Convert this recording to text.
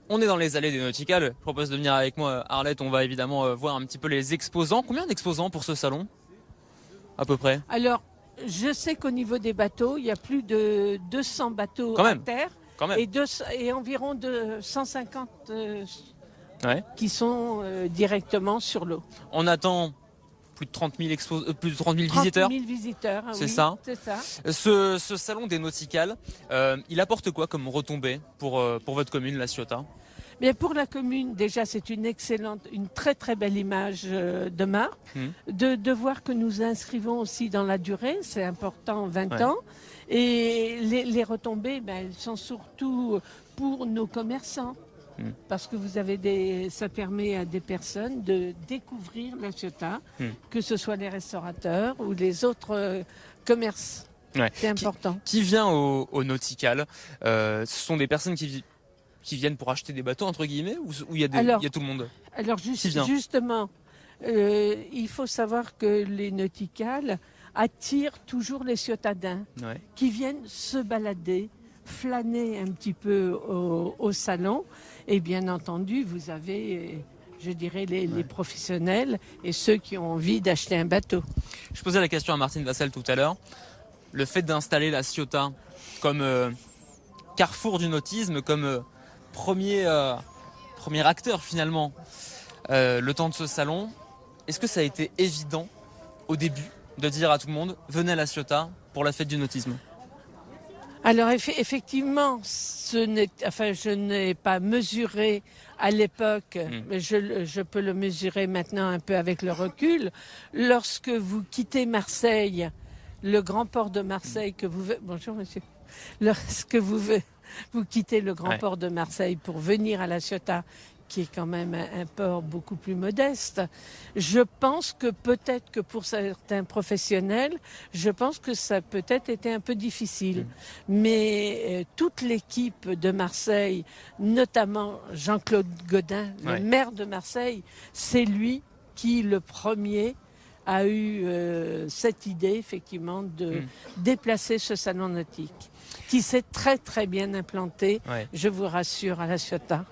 On est dans les allées des Nauticales. Je propose de venir avec moi, Arlette. On va évidemment voir un petit peu les exposants. Combien d'exposants pour ce salon, à peu près? Alors, je sais qu'au niveau des bateaux, il y a plus de 200 bateaux Quand à même, terre quand même. et environ de 150 Ouais. qui sont directement sur l'eau. On attend plus de 30 000, plus de 30 000 30 visiteurs. 000 visiteurs, C'est oui, ça. c'est ça. Ce salon des Nauticales, il apporte quoi comme retombée pour votre commune, La Ciotat? Mais pour la commune, déjà, c'est une très très belle image de marque. De voir que nous inscrivons aussi dans la durée, c'est important, 20 Ouais. ans. Et les retombées, elles sont surtout pour nos commerçants. Parce que ça permet à des personnes de découvrir La Ciotat, que ce soit les restaurateurs ou les autres commerces. Ouais. C'est important. Qui vient au Nautical? Ce sont des personnes qui viennent pour acheter des bateaux, entre guillemets, ou il y a tout le monde? Alors Qui vient? justement, il faut savoir que les nauticales attirent toujours les ciotadins qui viennent se balader, flâner un petit peu au salon. Et bien entendu, vous avez, je dirais, les professionnels et ceux qui ont envie d'acheter un bateau. Je posais la question à Martine Vassal tout à l'heure. Le fait d'installer La Ciotat comme carrefour du nautisme, comme premier acteur finalement, le temps de ce salon, est-ce que ça a été évident au début de dire à tout le monde venez à La Ciotat pour la fête du nautisme? Alors effectivement, je n'ai pas mesuré à l'époque, mais je peux le mesurer maintenant un peu avec le recul. Lorsque vous quittez Marseille, le grand port de Marseille bonjour monsieur. Lorsque vous quittez le grand port de Marseille pour venir à La Ciotat, qui est quand même un port beaucoup plus modeste, je pense que peut-être que pour certains professionnels, je pense que ça a peut-être été un peu difficile. Mais toute l'équipe de Marseille, notamment Jean-Claude Godin, le maire de Marseille, c'est lui qui, le premier, a eu cette idée, effectivement, de déplacer ce salon nautique, qui s'est très très bien implanté, je vous rassure, à La Ciotat.